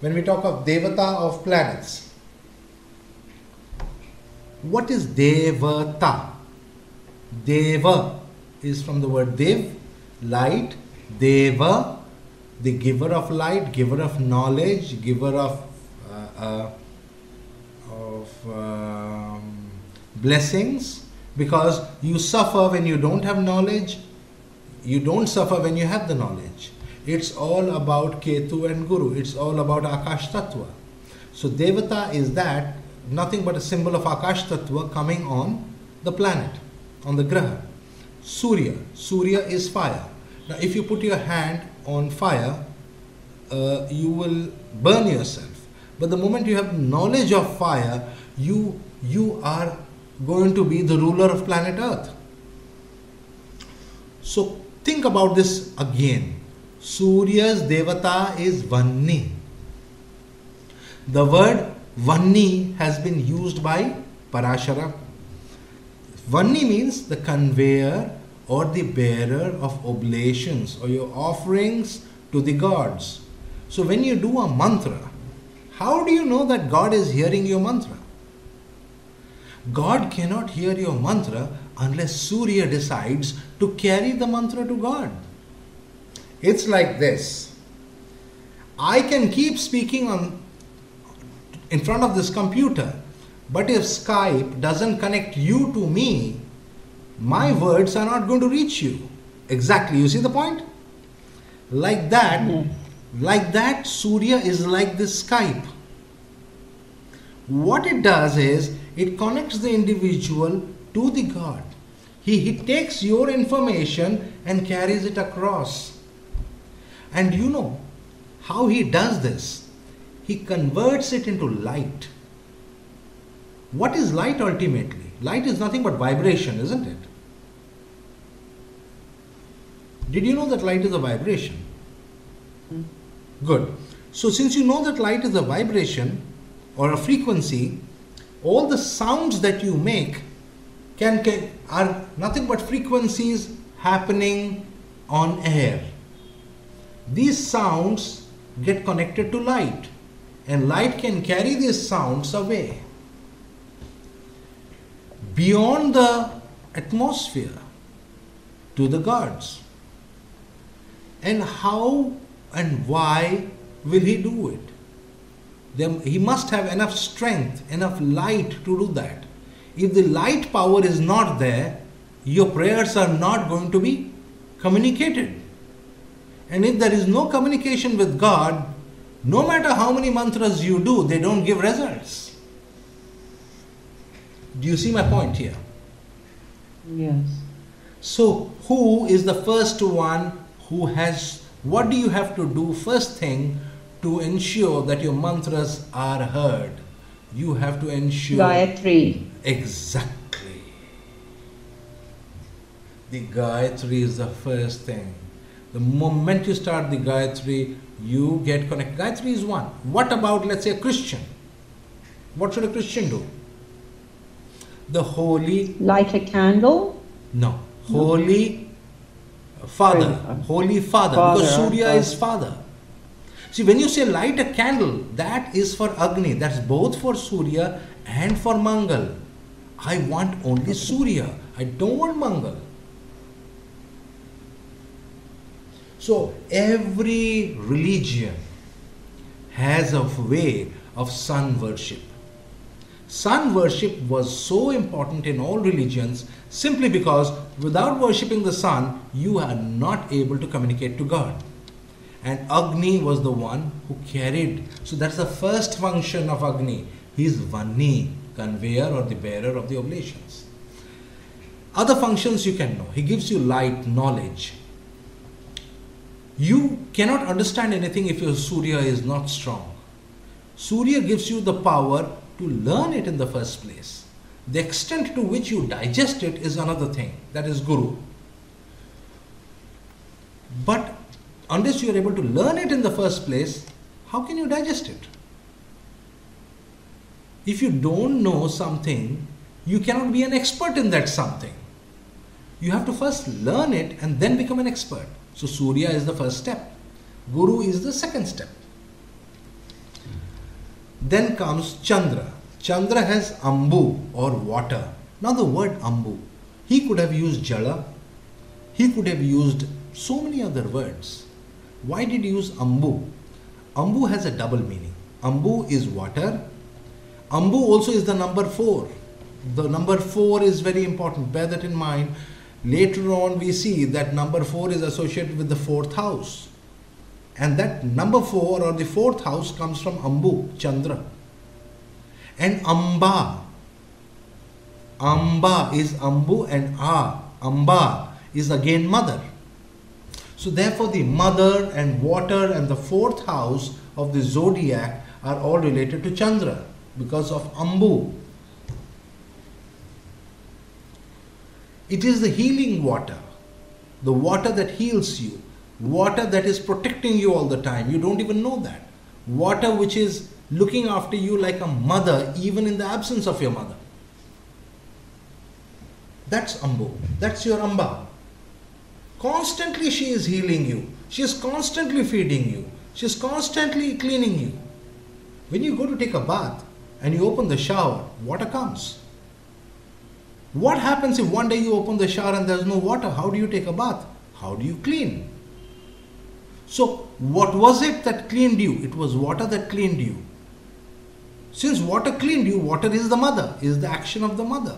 When we talk of Devata of planets, what is Devata? Deva is from the word Dev, light. Deva, the giver of light, giver of knowledge, giver of blessings, because you suffer when you don't have knowledge, you don't suffer when you have the knowledge. It's all about Ketu and Guru, it's all about Akash Tattva. So Devata is that, nothing but a symbol of Akash Tattva coming on the planet, on the graha. Surya is fire. Now if you put your hand on fire, you will burn yourself. But the moment you have knowledge of fire, you are going to be the ruler of planet Earth. So think about this again. Surya's Devata is Vanni. The word Vanni has been used by Parashara. Vanni means the conveyor or the bearer of oblations or your offerings to the gods. So when you do a mantra, how do you know that God is hearing your mantra? God cannot hear your mantra unless Surya decides to carry the mantra to God. It's like this. I can keep speaking in front of this computer, but if Skype doesn't connect you to me, my words are not going to reach you. Exactly, you see the point? Like that, Surya is like this Skype. What it does is, it connects the individual to the God. He takes your information and carries it across. And you know how he does this? He converts it into light. What is light ultimately? Light is nothing but vibration, isn't it? Did you know that light is a vibration? Good. So since you know that light is a vibration or a frequency, all the sounds that you make are nothing but frequencies happening on air. These sounds get connected to light, and light can carry these sounds away beyond the atmosphere to the gods. And how and why will he do it? He must have enough strength, enough light to do that. If the light power is not there, your prayers are not going to be communicated. And if there is no communication with God, no matter how many mantras you do, they don't give results. Do you see my point here? Yes. So, who is the first one who has, what do you have to do first thing to ensure that your mantras are heard? You have to ensure... Gayatri. Exactly. The Gayatri is the first thing. The moment you start the Gayatri, you get connected. Gayatri is one. What about, let's say, a Christian? What should a Christian do? The holy... Light a candle? No. Holy Father. Holy Father. Because Surya is Father. See, when you say light a candle, that is for Agni. That's both for Surya and for Mangal. I want only Surya. I don't want Mangal. So, every religion has a way of sun worship. Sun worship was so important in all religions simply because without worshipping the sun, you are not able to communicate to God. And Agni was the one who carried. So that's the first function of Agni. He is Vanni, conveyor or the bearer of the oblations. Other functions you can know. He gives you light, knowledge. You cannot understand anything if your Surya is not strong. Surya gives you the power to learn it in the first place. The extent to which you digest it is another thing. That is Guru. But unless you are able to learn it in the first place, how can you digest it? If you don't know something, you cannot be an expert in that something. You have to first learn it and then become an expert. So Surya is the first step. Guru is the second step. Then comes Chandra. Chandra has Ambu or water. Now the word Ambu, he could have used Jala, he could have used so many other words. Why did he use Ambu? Ambu has a double meaning. Ambu is water. Ambu also is the number 4. The number 4 is very important. Bear that in mind. Later on we see that number 4 is associated with the 4th house. And that number 4 or the 4th house comes from Ambu, Chandra. And Amba. Amba is Ambu and Amba is again mother. So therefore the mother and water and the 4th house of the zodiac are all related to Chandra because of Ambu. It is the healing water, the water that heals you, water that is protecting you all the time. You don't even know that. Water which is looking after you like a mother even in the absence of your mother. That's Ambu. That's your Amba. Constantly she is healing you. She is constantly feeding you. She is constantly cleaning you. When you go to take a bath and you open the shower, water comes. What happens if one day you open the shower and there is no water? How do you take a bath? How do you clean? So what was it that cleaned you? It was water that cleaned you. Since water cleaned you, water is the mother, is the action of the mother.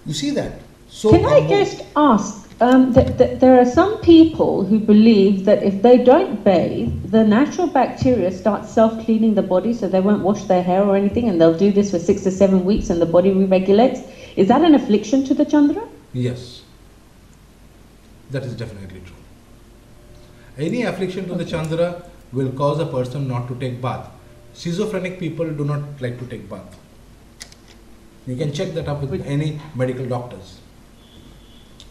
You see that? So Can I just ask, that there are some people who believe that if they don't bathe, the natural bacteria start self-cleaning the body, so they won't wash their hair or anything, and they'll do this for 6 to 7 weeks and the body re-regulates. Is that an affliction to the Chandra? Yes. That is definitely true. Any affliction to the Chandra will cause a person not to take bath. Schizophrenic people do not like to take bath. You can check that up with any medical doctors.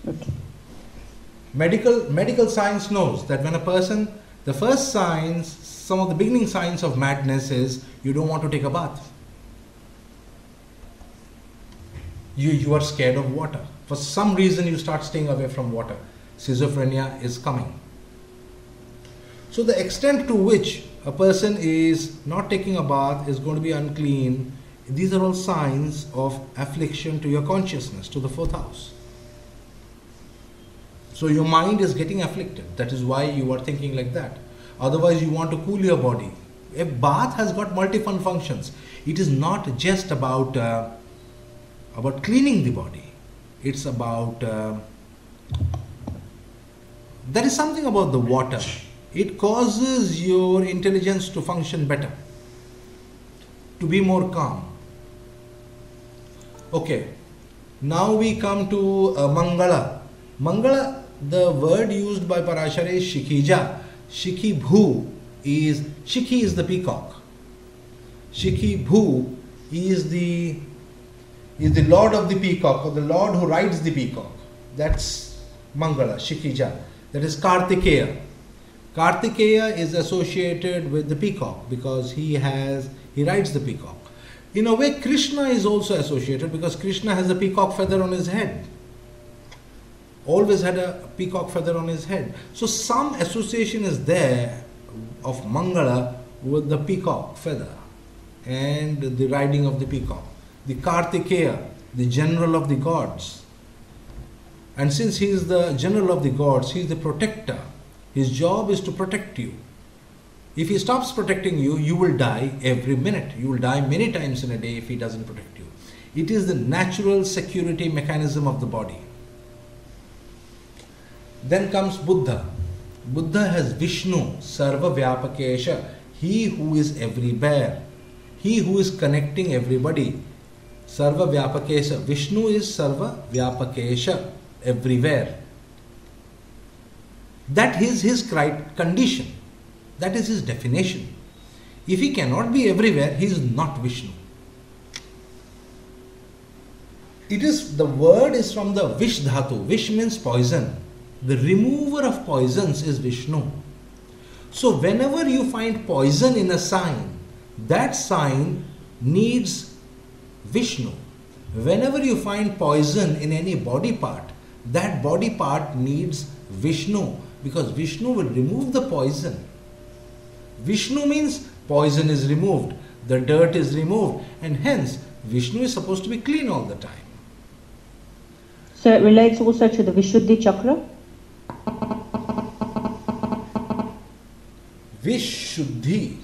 Okay. Medical science knows that when a person, the first signs, some of the beginning signs of madness is you don't want to take a bath. You are scared of water. For some reason you start staying away from water. Schizophrenia is coming. So the extent to which a person is not taking a bath, is going to be unclean, these are all signs of affliction to your consciousness, to the 4th house. So your mind is getting afflicted. That is why you are thinking like that. Otherwise you want to cool your body. A bath has got multiple functions. It is not just about cleaning the body. It's about, there is something about the water. It causes your intelligence to function better, to be more calm. Okay, now we come to Mangala. Mangala, the word used by Parashara is Shikija. Shikibhu is, Shiki is the peacock. Shikibhu is the lord of the peacock, or the lord who rides the peacock. That's Mangala, Shikija. That is Kartikeya. Kartikeya is associated with the peacock because he rides the peacock. In a way, Krishna is also associated because Krishna has a peacock feather on his head. Always had a peacock feather on his head. So some association is there of Mangala with the peacock feather and the riding of the peacock. The Kartikeya, the general of the gods. And since he is the general of the gods, he is the protector. His job is to protect you. If he stops protecting you, you will die every minute. You will die many times in a day if he doesn't protect you. It is the natural security mechanism of the body. Then comes Buddha. Buddha has Vishnu, Sarva Vyapakesha, he who is everywhere, he who is connecting everybody. Sarva Vyapakesha. Vishnu is Sarva Vyapakesha, everywhere. That is his condition. That is his definition. If he cannot be everywhere, he is not Vishnu. The word is from the Vish Dhatu. Vish means poison. The remover of poisons is Vishnu. So whenever you find poison in a sign, that sign needs Vishnu. Whenever you find poison in any body part, that body part needs Vishnu, because Vishnu will remove the poison. Vishnu means poison is removed, the dirt is removed, and hence Vishnu is supposed to be clean all the time. So it relates also to the Vishuddhi chakra? Vishuddhi,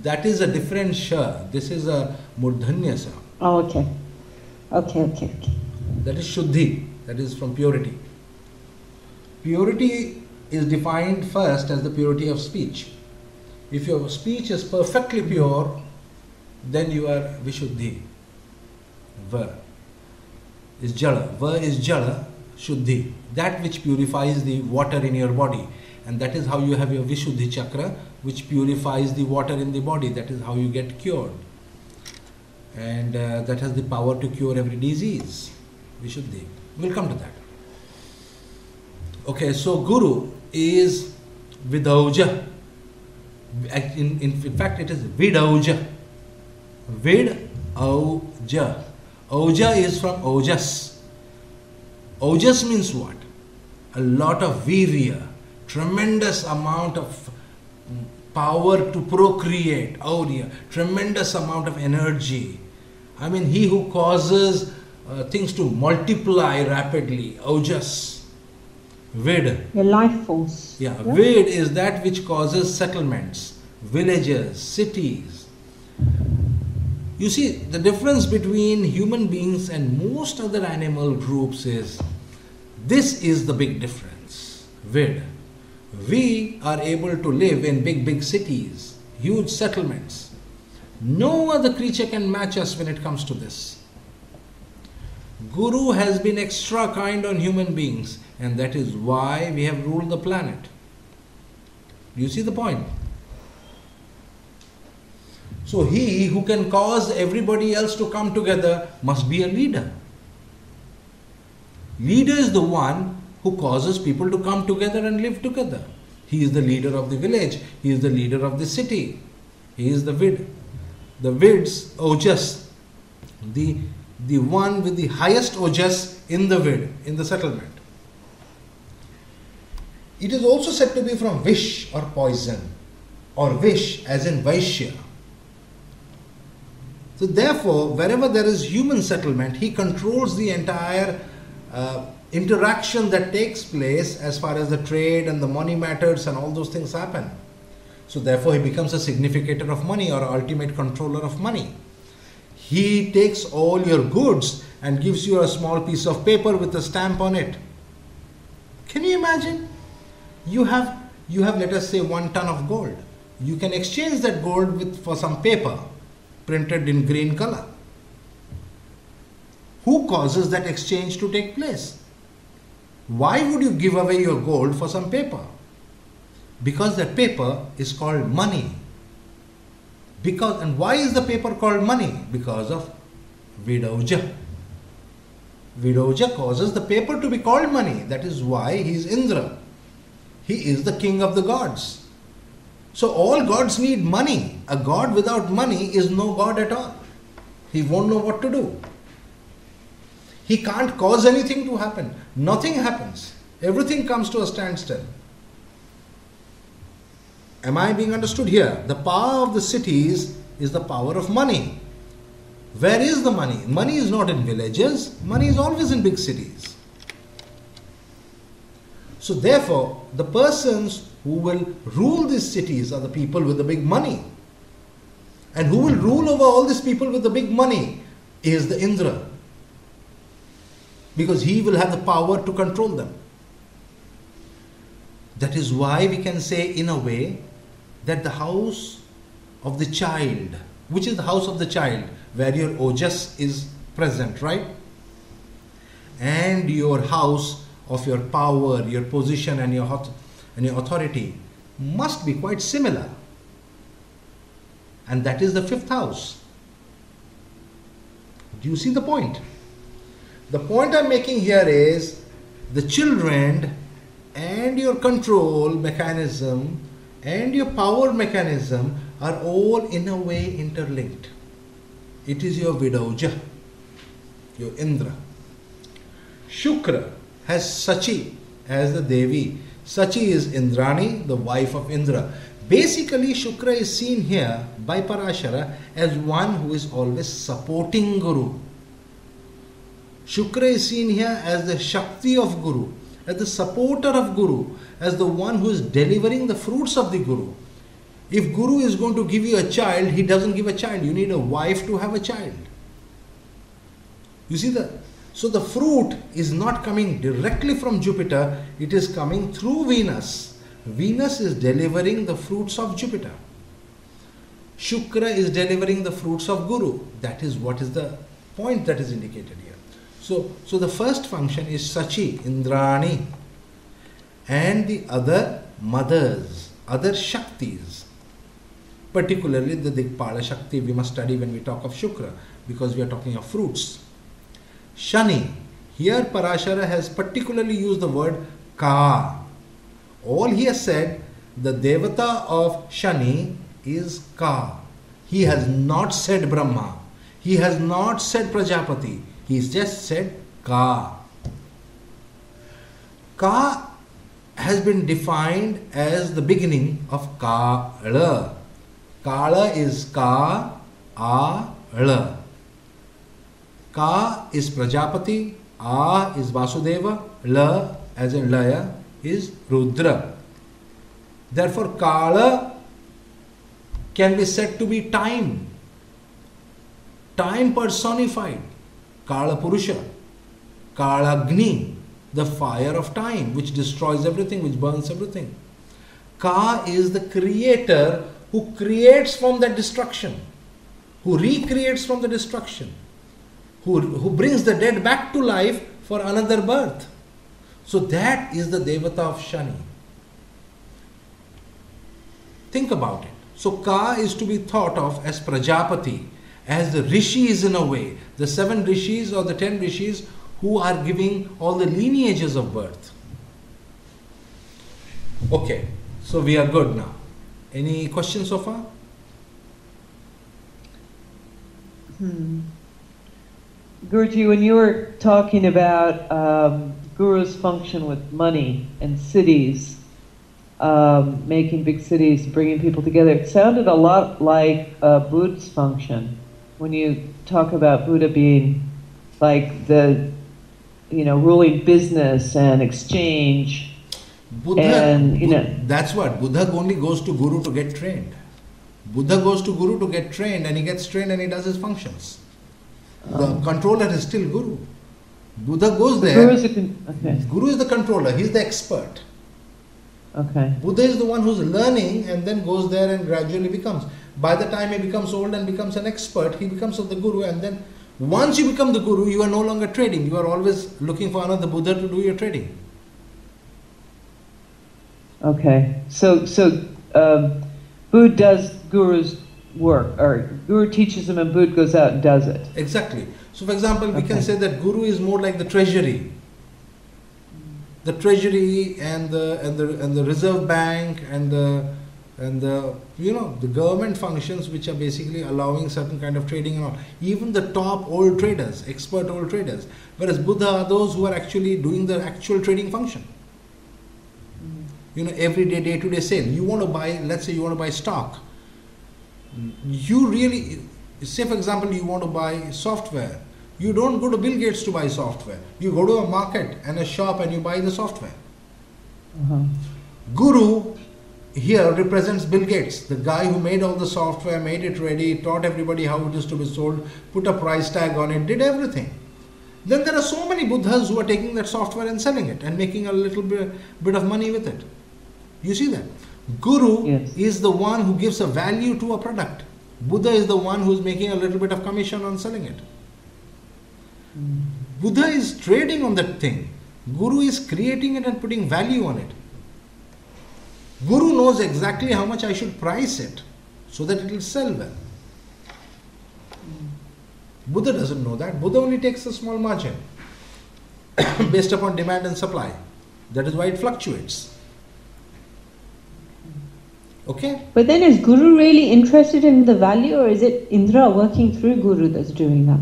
that is a different sha. This is a murdhanya sa. Oh, okay. Okay. That is shuddhi, that is from purity. Purity is defined first as the purity of speech. If your speech is perfectly pure, then you are Vishuddhi. Va is Jala. Va is Jala, Shuddhi. That which purifies the water in your body. And that is how you have your Vishuddhi chakra, which purifies the water in the body. That is how you get cured. And that has the power to cure every disease. Vishuddhi. We'll come to that. Okay, so Guru is Vidauja. In fact, it is Vidauja. Vidauja. Auja is from Ojas. Ojas means what? A lot of virya, tremendous amount of power to procreate, aurya, tremendous amount of energy. I mean, he who causes things to multiply rapidly, Ojas. Ved. Your life force. Yeah, Ved is that which causes settlements, villages, cities. You see, the difference between human beings and most other animal groups is, this is the big difference. Ved. We are able to live in big cities, huge settlements. No other creature can match us when it comes to this. Guru has been extra kind on human beings, and that is why we have ruled the planet. Do you see the point? So he who can cause everybody else to come together must be a leader. Leader is the one who causes people to come together and live together. He is the leader of the village. He is the leader of the city. He is the Vid. The Vids, Ojas, the one with the highest Ojas in the Vid, in the settlement. It is also said to be from Vish or poison, or Vish as in Vaishya. So therefore, wherever there is human settlement, he controls the entire interaction that takes place as far as the trade and the money matters and all those things happen. So therefore, he becomes a significator of money or ultimate controller of money. He takes all your goods and gives you a small piece of paper with a stamp on it. Can you imagine? You have let us say 1 ton of gold. You can exchange that gold for some paper printed in green color. Who causes that exchange to take place? Why would you give away your gold for some paper? Because that paper is called money. And why is the paper called money? Because of Vidauja. Vidauja causes the paper to be called money. That is why he is Indra. He is the king of the gods. So all gods need money. A god without money is no god at all. He won't know what to do. He can't cause anything to happen. Nothing happens. Everything comes to a standstill. Am I being understood here? The power of the cities is the power of money. Where is the money? Money is not in villages. Money is always in big cities. So therefore, the persons who will rule these cities are the people with the big money. And who will rule over all these people with the big money is the Indra. Because he will have the power to control them. That is why we can say in a way that the house of the child, which is the house of the child, where your Ojas is present, right? And your house of your power, your position and your authority must be quite similar. And that is the 5th house. Do you see the point? The point I'm making here is the children and your control mechanism and your power mechanism are all in a way interlinked. It is your Vidauja, your Indra. Shukra has Sachi as the Devi. Sachi is Indrani, the wife of Indra. Basically, Shukra is seen here by Parashara as one who is always supporting Guru. Shukra is seen here as the Shakti of Guru, as the supporter of Guru, as the one who is delivering the fruits of the Guru. If Guru is going to give you a child, he doesn't give a child. You need a wife to have a child. You see that? So the fruit is not coming directly from Jupiter, it is coming through Venus. Venus is delivering the fruits of Jupiter. Shukra is delivering the fruits of Guru. That is what is the point that is indicated here. So the first function is Sachi, Indrani, and the other mothers, other Shaktis. Particularly the Dikpala Shakti we must study when we talk of Shukra, because we are talking of fruits. Shani, here Parashara has particularly used the word Ka. All he has said, the Devata of Shani is Ka. He has not said Brahma. He has not said Prajapati. He's just said Ka. Ka has been defined as the beginning of Kala. Kala is Ka, A, L. Ka is Prajapati, A is Vasudeva, L as in Laya is Rudra. Therefore, Kala can be said to be time. Time personified. Kala Purusha. Kala Agni, the fire of time, which destroys everything, which burns everything. Ka is the creator who creates from that destruction, who recreates from the destruction, who brings the dead back to life for another birth. So that is the Devata of Shani. Think about it. So Ka is to be thought of as Prajapati, as the rishis in a way, the 7 rishis or the 10 rishis who are giving all the lineages of birth. Okay, so we are good now. Any questions so far? Guruji, when you were talking about Guru's function with money and cities, making big cities, bringing people together, it sounded a lot like Buddha's function. When you talk about Buddha being like the, ruling business and exchange. That's what Buddha only goes to Guru to get trained. Buddha goes to Guru to get trained, and he gets trained and he does his functions. The controller is still Guru. Buddha goes there. Guru is the controller. He's the expert. Okay. Buddha is the one who's learning and then goes there and gradually becomes. By the time he becomes old and becomes an expert, he becomes the Guru, and then once you become the Guru, you are no longer trading. You are always looking for another Buddha to do your trading. Okay. So Buddha does Guru's work, or Guru teaches him and Buddha goes out and does it. Exactly. So for example, we can say that Guru is more like the treasury. The treasury and the reserve bank and the government functions, which are basically allowing certain kind of trading and all. Even the top old traders, expert old traders. Whereas Buddha are those who are actually doing the actual trading function. Every day, day-to-day sale. You want to buy, let's say you want to buy stock. You really, say for example, you want to buy software. You don't go to Bill Gates to buy software. You go to a market and a shop and you buy the software. Guru here represents Bill Gates, the guy who made all the software, made it ready, taught everybody how it is to be sold, put a price tag on it, did everything. Then there are so many Buddhas who are taking that software and selling it and making a little bit of money with it. You see that? Guru is the one who gives a value to a product. Buddha is the one who is making a little bit of commission on selling it. Buddha is trading on that thing. Guru is creating it and putting value on it. Guru knows exactly how much I should price it so that it will sell well. Buddha doesn't know that. Buddha only takes a small margin based upon demand and supply. That is why it fluctuates. Okay? But then is Guru really interested in the value, or is it Indra working through Guru that's doing that?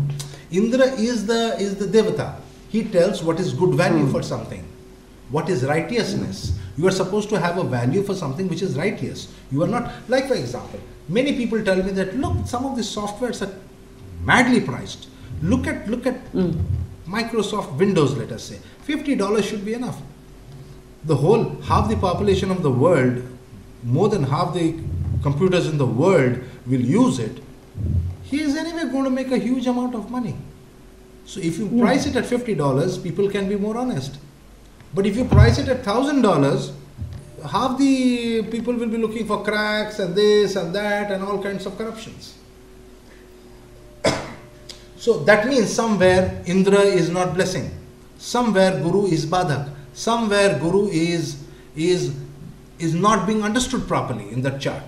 Indra is the Devata. He tells what is good value for something. What is righteousness. You are supposed to have a value for something which is righteous. You are not, like for example, many people tell me that, look, some of these softwares are madly priced. Look at Microsoft Windows, let us say. $50 should be enough. Half the population of the world, more than half the computers in the world will use it. He is anyway going to make a huge amount of money. So if you price it at $50, people can be more honest. But if you price it at $1,000, half the people will be looking for cracks and this and that and all kinds of corruptions. So that means somewhere Indra is not blessing. Somewhere Guru is Badhak. Somewhere Guru is not being understood properly in that chart.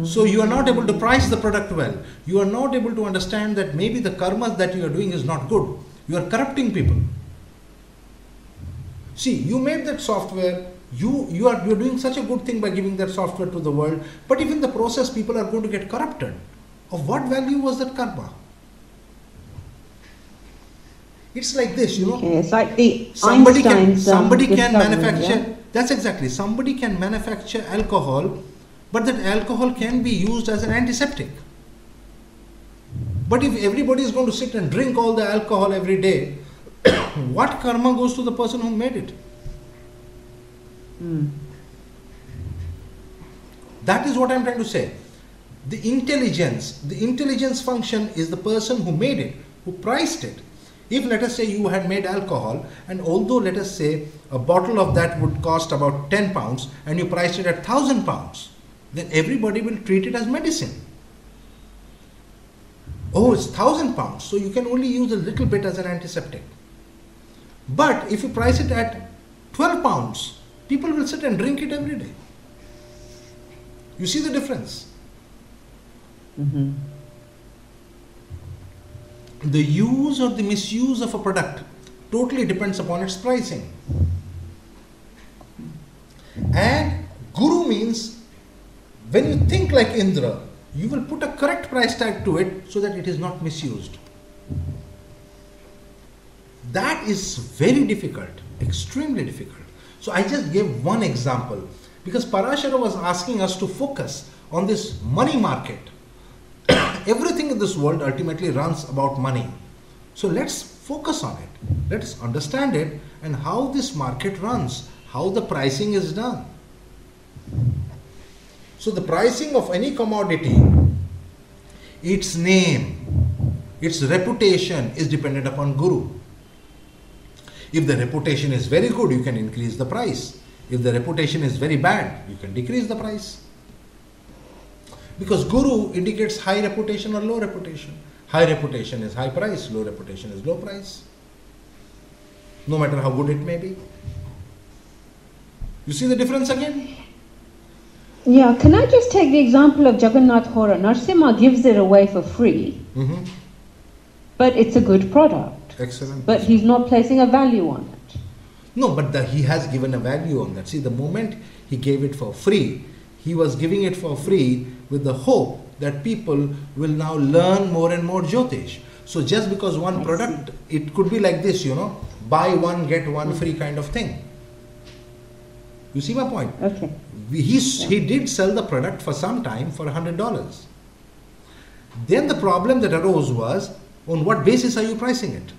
So you are not able to price the product well. You are not able to understand that maybe the karma that you are doing is not good. You are corrupting people. See, you made that software. You are doing such a good thing by giving that software to the world. But if in the process people are going to get corrupted, of what value was that karma? It's like this, you know. Okay, it's like the somebody Einstein's can manufacture. Yeah? That's exactly. Somebody can manufacture alcohol, but that alcohol can be used as an antiseptic. But if everybody is going to sit and drink all the alcohol every day, what karma goes to the person who made it? That is what I'm trying to say. The intelligence function is the person who made it, who priced it. If let us say you had made alcohol, and although let us say a bottle of that would cost about 10 pounds and you priced it at 1,000 pounds, then everybody will treat it as medicine. Oh, it's 1,000 pounds, so you can only use a little bit as an antiseptic. But if you price it at 12 pounds, people will sit and drink it every day. You see the difference? The use or the misuse of a product totally depends upon its pricing. And Guru means, when you think like Indra, you will put a correct price tag to it so that it is not misused. That is very difficult, extremely difficult. So I just gave one example because Parashara was asking us to focus on this money market. Everything in this world ultimately runs about money. So let's focus on it. Let's understand it and how this market runs, how the pricing is done. So the pricing of any commodity, its name, its reputation is dependent upon Guru. If the reputation is very good, you can increase the price. If the reputation is very bad, you can decrease the price. Because Guru indicates high reputation or low reputation. High reputation is high price, low reputation is low price. No matter how good it may be. You see the difference again? Yeah, can I just take the example of Jagannath Hora? Narasimha gives it away for free, but it's a good product. Excellent. But he's not placing a value on it. No, but he has given a value on that. See, the moment he gave it for free, he was giving it for free with the hope that people will now learn more and more Jyotish. So just because one product, it could be like this, you know, buy one, get one free kind of thing. You see my point? Okay. He did sell the product for some time for $100. Then the problem that arose was, on what basis are you pricing it?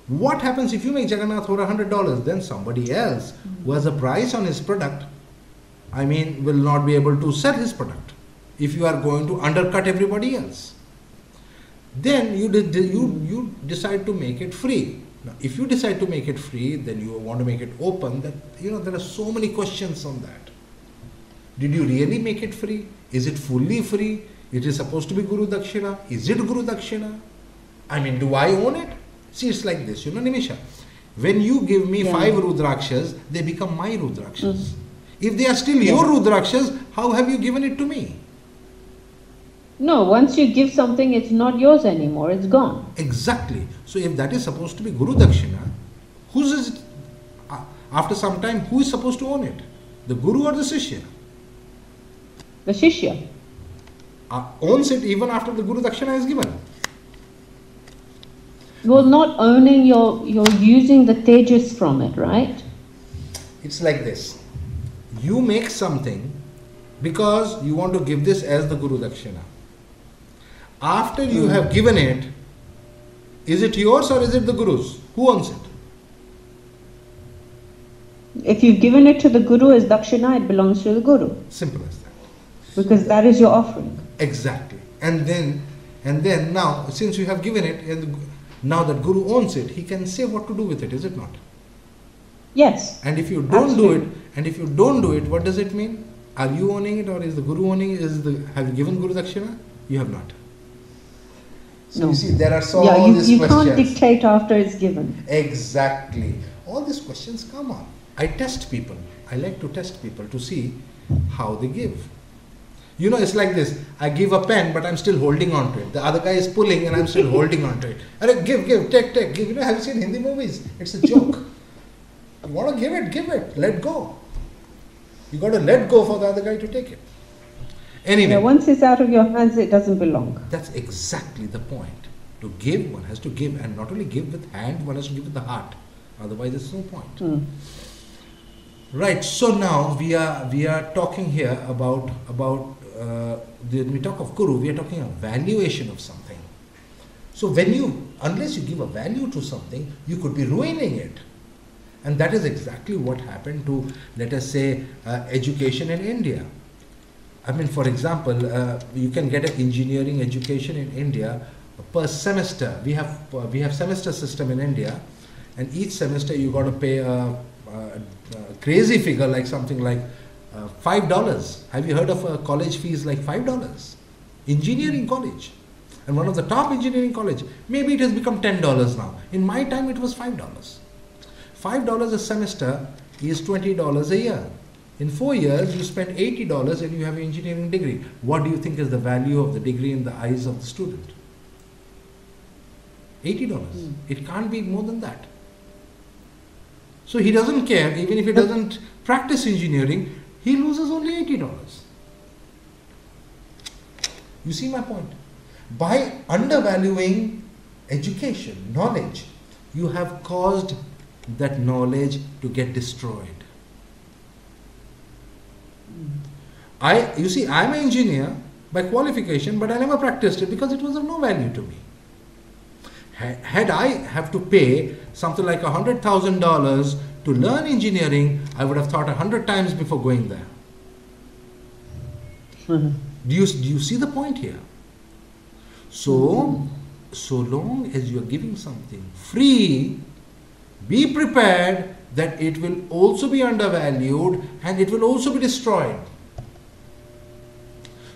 What happens if you make Jagannath for $100? Then somebody else who has a price on his product, will not be able to sell his product if you are going to undercut everybody else. Then you decide to make it free. Now, if you decide to make it free, then you want to make it open. That there are so many questions on that. Did you really make it free? Is it fully free? It is supposed to be Guru Dakshina. Is it Guru Dakshina? Do I own it? See, it's like this, Nimisha. When you give me 5 Rudrakshas, they become my Rudrakshas. If they are still your Rudrakshas, how have you given it to me? No, once you give something, it's not yours anymore, it's gone. Exactly. So if that is supposed to be Guru Dakshina, whose is it? After some time, who is supposed to own it? The Guru or the Sishya? The Shishya. Owns it even after the Guru Dakshina is given. You're not owning, you're using the tejas from it, right? It's like this. You make something because you want to give this as the Guru Dakshina. After you have given it, is it yours or is it the Guru's? Who owns it? If you've given it to the Guru as Dakshina, it belongs to the Guru. Simple as that. Because that is your offering. Exactly. And then now, since you have given it, and now that Guru owns it, he can say what to do with it, is it not? Yes. And if you don't Absolutely. do it, what does it mean? Are you owning it or is the Guru owning it? Have you given Guru Dakshina? You have not. So No. you see, there are you these questions. can't dictate after it's given. Exactly. All these questions come up. I test people. I like to test people to see how they give. You know, it's like this. I give a pen, but I'm still holding on to it. The other guy is pulling and I'm still holding on to it. And give, take, give. You know, have you seen Hindi movies? It's a joke. You want to give it. Let go. You got to let go for the other guy to take it. Anyway. Yeah, once it's out of your hands, it doesn't belong. That's exactly the point. To give, one has to give, and not only give with hand, one has to give with the heart. Otherwise, there's no point. Right. So now we are talking here about when we talk of Guru, we are talking a valuation of something. So unless you give a value to something, you could be ruining it. And that is exactly what happened to, let us say, education in India. I mean, for example, you can get an engineering education in India per semester. We have semester system in India, and each semester you got to pay a crazy figure, like something like $5. Have you heard of a college fees like $5? Engineering college, and one of the top engineering college. Maybe it has become $10 now. In my time, it was $5. $5 a semester is $20 a year. In 4 years, you spend $80 and you have an engineering degree. What do you think is the value of the degree in the eyes of the student? $80. It can't be more than that. So he doesn't care, even if he doesn't practice engineering, he loses only $80. You see my point? By undervaluing education, knowledge, you have caused that knowledge to get destroyed. You see, I'm an engineer by qualification, but I never practiced it because it was of no value to me. Had I have to pay something like $100,000 to learn engineering, I would have thought 100 times before going there. Do you see the point here? So long as you are giving something free, be prepared that it will also be undervalued and it will also be destroyed.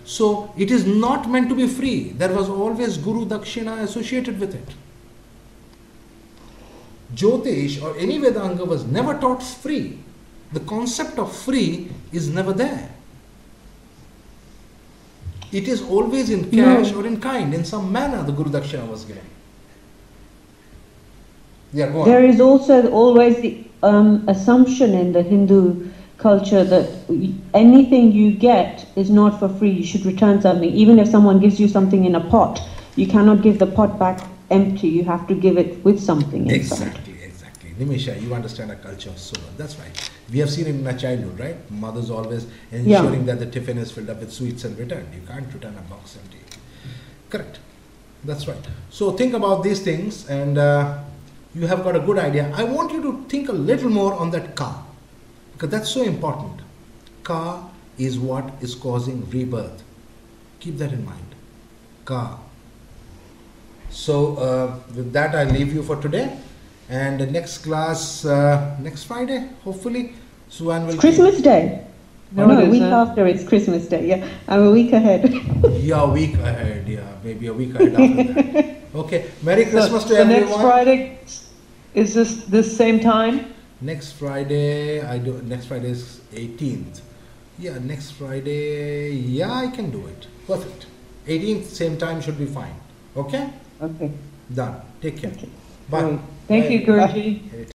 So it is not meant to be free. There was always Guru Dakshina associated with it. Jyotish or any Vedanga was never taught free. The concept of free is never there. It is always in cash or in kind, in some manner the Guru Dakshina was given. Yeah, go on. There is also always the assumption in the Hindu culture that anything you get is not for free. You should return something. Even if someone gives you something in a pot, you cannot give the pot back empty. You have to give it with something inside. Exactly. Nimisha, you understand our culture so well. That's right. We have seen it in our childhood, right? Mothers always ensuring that the tiffin is filled up with sweets and returned. You can't return a box empty. Correct. That's right. So think about these things and you have got a good idea. I want you to think a little more on that ka, because that's so important. Ka is what is causing rebirth. Keep that in mind. Ka. So with that, I leave you for today. And the next class, next Friday, hopefully, Suan will... It's Christmas Day. No, a week after it's Christmas Day. Yeah, I'm a week ahead. Yeah, a week ahead. Yeah, maybe a week ahead after that. Okay. Merry Christmas to everyone. Next Friday, is this same time? Next Friday, next Friday is 18th. Yeah, next Friday, yeah, I can do it. Perfect. 18th, same time should be fine. Okay? Okay. Done. Take care. Okay. Bye. Thank you, Guruji.